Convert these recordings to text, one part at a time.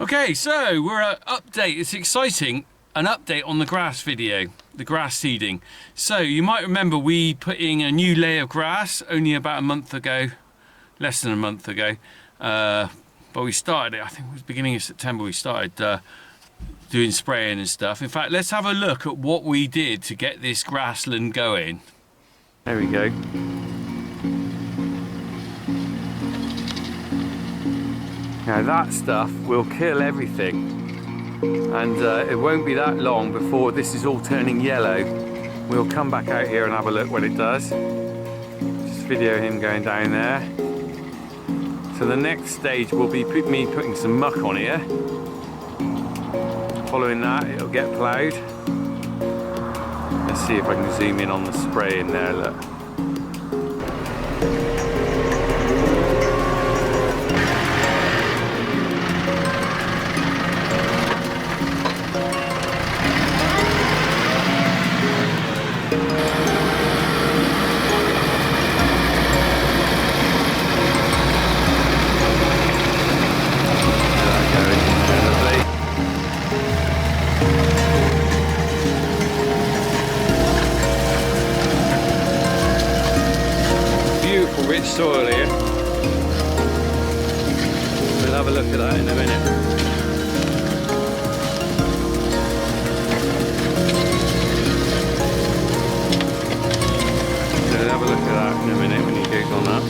Okay, so we're at update. It's exciting. An update on the grass video, the grass seeding. So you might remember we put in a new layer of grass only about a month ago, less than a month ago. But we started it, I think it was beginning of September we started doing spraying and stuff. In fact, let's have a look at what we did to get this grassland going. There we go. Now that stuff will kill everything. And it won't be that long before this is all turning yellow. We'll come back out here and have a look when it does. Just video him going down there. So the next stage will be me putting some muck on here. Following that, it'll get ploughed. Let's see if I can zoom in on the spray in there, look. Rich soil here. We'll have a look at that in a minute. So we'll have a look at that in a minute when he goes on that.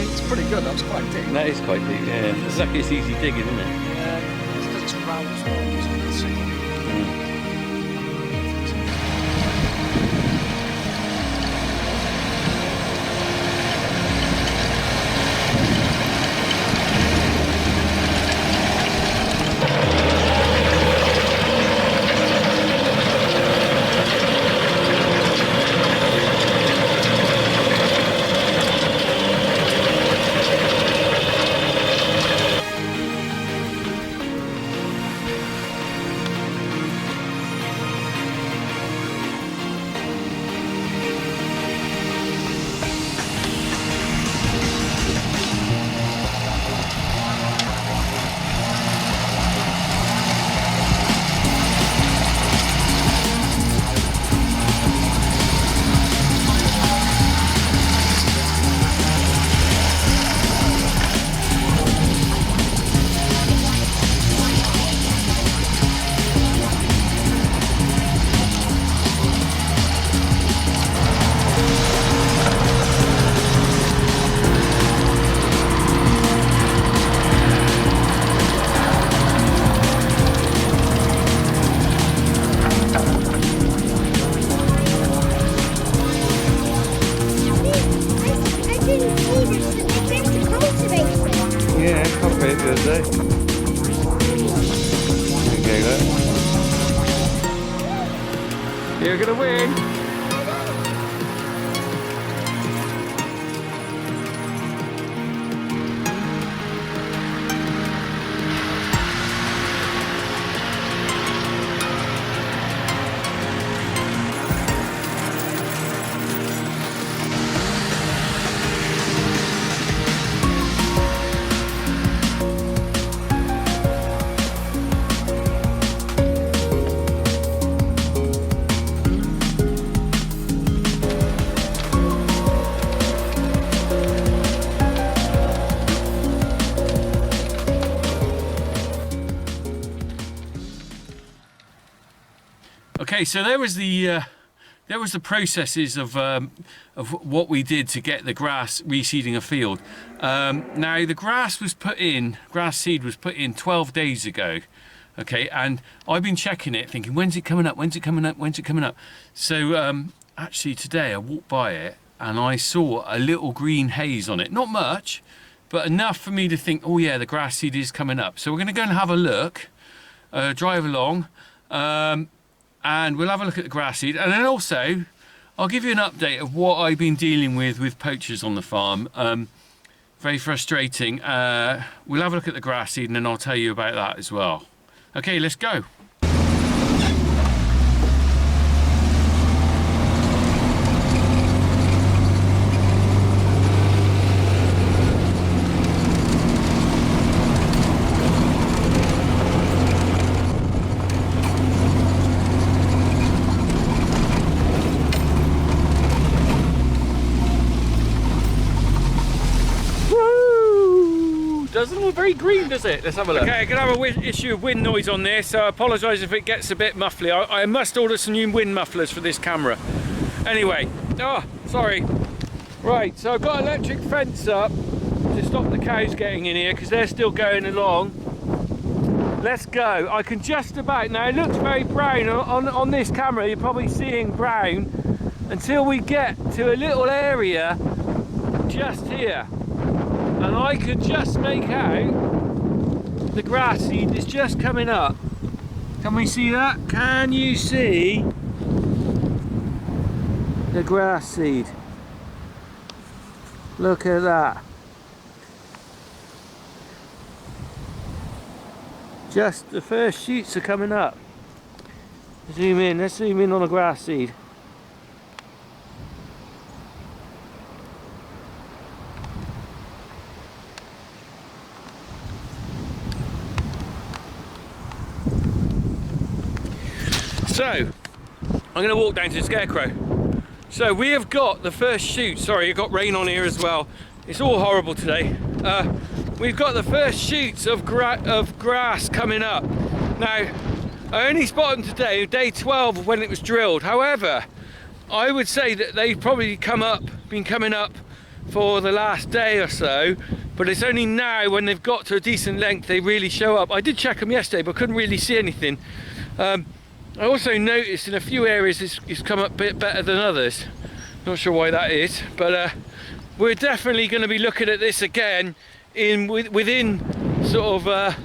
It's pretty good, that's quite deep. That is quite deep, yeah. It's like it's easy digging, isn't it? Yeah, it's just round as well, you can see. Yeah, copy it the other day. There you go, look. You're gonna win. Okay, so there was the there was the processes of what we did to get the grass reseeding a field. Now the grass seed was put in 12 days ago. Okay, and I've been checking it, thinking, when's it coming up? When's it coming up? When's it coming up? So actually today I walked by it and I saw a little green haze on it. Not much, but enough for me to think, oh yeah, the grass seed is coming up. So we're going to go and have a look, drive along, and we'll have a look at the grass seed. And then also, I'll give you an update of what I've been dealing with poachers on the farm. Very frustrating. We'll have a look at the grass seed and then I'll tell you about that as well. Okay, let's go. Doesn't look very green, does it? Let's have a look. Okay, I'm going to have an issue of wind noise on this, so I apologise if it gets a bit muffly. I must order some new wind mufflers for this camera. Anyway, sorry. Right, so I've got electric fence up to stop the cows getting in here because they're still going along. Let's go. I can just about, now it looks very brown on this camera, you're probably seeing brown until we get to a little area just here. And I can just make out the grass seed is just coming up. Can we see that? Can you see the grass seed? Look at that. Just the first shoots are coming up. Zoom in, let's zoom in on the grass seed. So, I'm going to walk down to the Scarecrow. So we have got the first shoot. Sorry, you've got rain on here as well. It's all horrible today. We've got the first shoots of grass coming up. Now, I only spotted them today, day 12 of when it was drilled. However, I would say that they've probably been coming up for the last day or so, but it's only now when they've got to a decent length they really show up. I did check them yesterday, but couldn't really see anything. I also noticed in a few areas it's come up a bit better than others. Not sure why that is, but we're definitely going to be looking at this again within sort of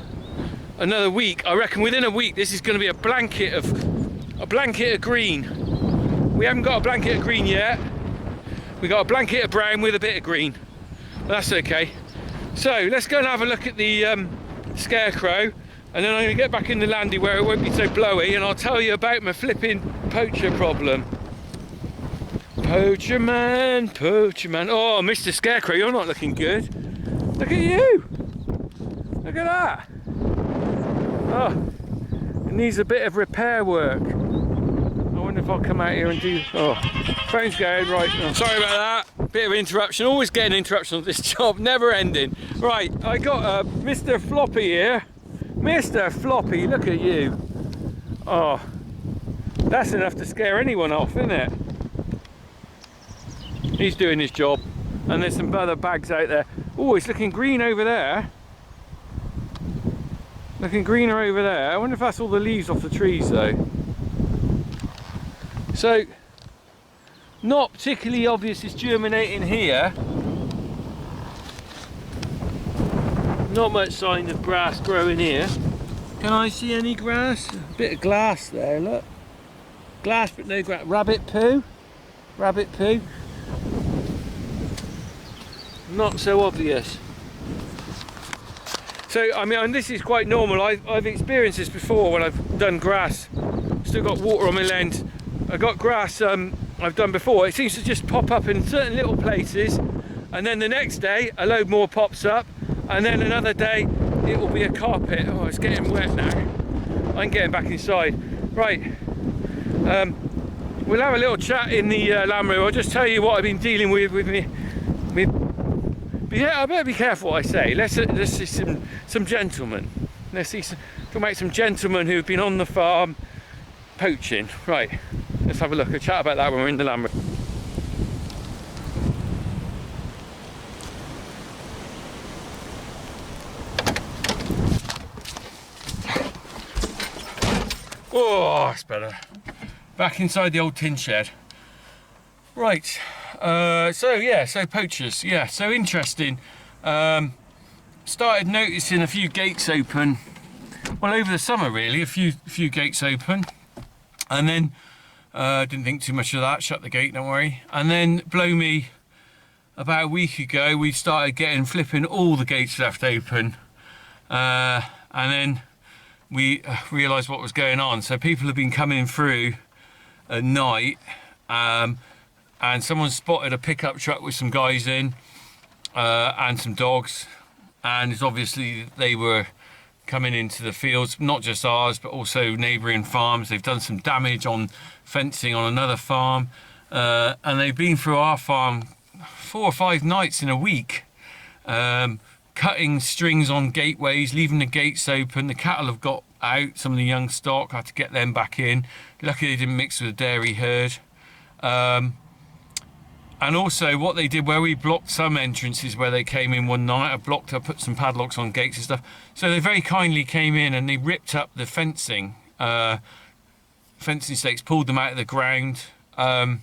another week. I reckon within a week this is going to be a blanket of green. We haven't got a blanket of green yet. We got a blanket of brown with a bit of green. That's okay. So let's go and have a look at the Scarecrow. And then I'm going to get back in the landy where it won't be so blowy and I'll tell you about my flipping poacher problem. Poacher man, poacher man. Oh, Mr. Scarecrow, you're not looking good. Look at you. Look at that. Oh, it needs a bit of repair work. I wonder if I'll come out here and do... Oh, phone's going, right. Oh, sorry about that. Bit of interruption. Always getting interruption on this job, never ending. Right, I got Mr. Floppy here. Mr. Floppy, look at you. Oh, that's enough to scare anyone off, isn't it? He's doing his job. And there's some other bags out there. Oh, it's looking green over there. Looking greener over there. I wonder if that's all the leaves off the trees though. So, not particularly obvious it's germinating here. Not much sign of grass growing here. Can I see any grass? A bit of glass there, look. Glass but no grass. Rabbit poo. Rabbit poo. Not so obvious. So, I mean, and this is quite normal. I've experienced this before when I've done grass. Still got water on my lens. I got grass I've done before. It seems to just pop up in certain little places. And then the next day, a load more pops up. And then another day it will be a carpet. Oh, it's getting wet now. I'm getting back inside. Right, we'll have a little chat in the lamb room. I'll just tell you what I've been dealing with me. Yeah, I better be careful what I say. Let's see some gentlemen. Let's see talk about some gentlemen who've been on the farm poaching. Right, let's have a look. We'll chat about that when we're in the Land Rover. Oh, that's better. Back inside the old tin shed. Right, so Poachers, yeah, so interesting. Started noticing a few gates open, well, over the summer really, a few gates open, and then didn't think too much of that, shut the gate, don't worry. And then, blow me, about a week ago, we started flipping all the gates left open, and then we realised what was going on. So people have been coming through at night, and someone spotted a pickup truck with some guys in, and some dogs, and it's obviously they were coming into the fields, not just ours but also neighbouring farms. They've done some damage on fencing on another farm, and they've been through our farm 4 or 5 nights in a week, cutting strings on gateways, leaving the gates open. The cattle have got out, some of the young stock, had to get them back in. Luckily they didn't mix with the dairy herd. And also what they did, where we blocked some entrances where they came in one night, I put some padlocks on gates and stuff. So they very kindly came in and they ripped up the fencing stakes, pulled them out of the ground, and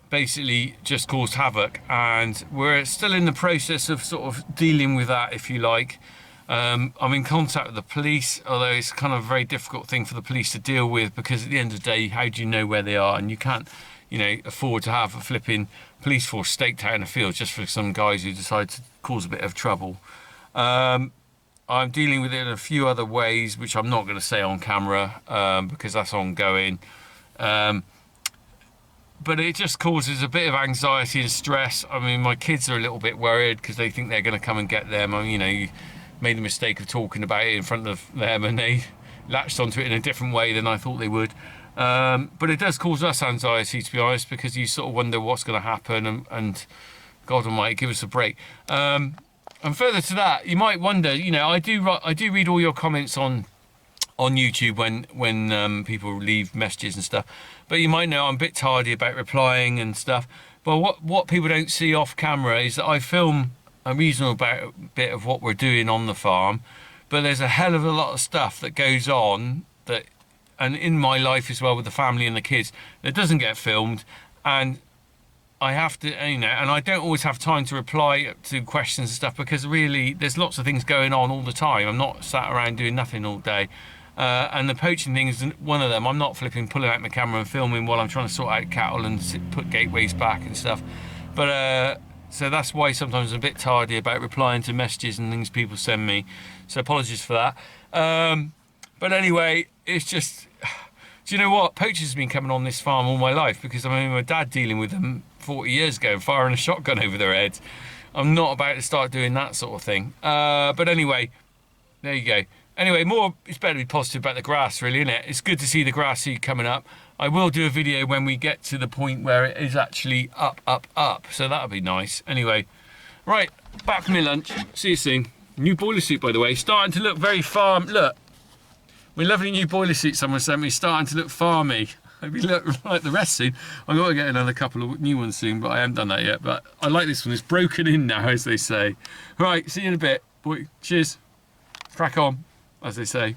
basically just caused havoc. And we're still in the process of sort of dealing with that, if you like. I'm in contact with the police, although it's kind of a very difficult thing for the police to deal with, because at the end of the day, how do you know where they are? And you can't, you know, afford to have a flipping police force staked out in a field just for some guys who decide to cause a bit of trouble. I'm dealing with it in a few other ways, which I'm not going to say on camera, because that's ongoing. But it just causes a bit of anxiety and stress. I mean, my kids are a little bit worried because they think they're going to come and get them. I mean, you know, you made the mistake of talking about it in front of them and they latched onto it in a different way than I thought they would. But it does cause us anxiety, to be honest, because you sort of wonder what's going to happen, and God Almighty, give us a break. And further to that, you might wonder, you know, I do read all your comments on YouTube when people leave messages and stuff, but you might know I'm a bit tardy about replying and stuff. But what people don't see off camera is that I film a reasonable bit of what we're doing on the farm, but there's a hell of a lot of stuff that goes on that, and in my life as well with the family and the kids, that doesn't get filmed, and I have to, you know, and I don't always have time to reply to questions and stuff, because really there's lots of things going on all the time. I'm not sat around doing nothing all day, and the poaching thing is one of them. I'm not flipping pulling out my camera and filming while I'm trying to sort out cattle and put gateways back and stuff. But so that's why sometimes I'm a bit tardy about replying to messages and things people send me, so apologies for that. But anyway, it's just, do you know what? Poachers have been coming on this farm all my life, because I remember my dad dealing with them 40 years ago, firing a shotgun over their heads. I'm not about to start doing that sort of thing. But anyway, there you go. Anyway, it's better to be positive about the grass, really, isn't it? It's good to see the grass seed coming up. I will do a video when we get to the point where it is actually up. So that'll be nice. Anyway, right, back from my lunch. See you soon. New boiler suit, by the way, starting to look very farm. Look, my lovely new boiler suit someone sent me, starting to look farmy. Maybe look like the rest soon. I've got to get another couple of new ones soon, but I haven't done that yet. But I like this one. It's broken in now, as they say. Right, see you in a bit. Boy, cheers. Crack on, as they say.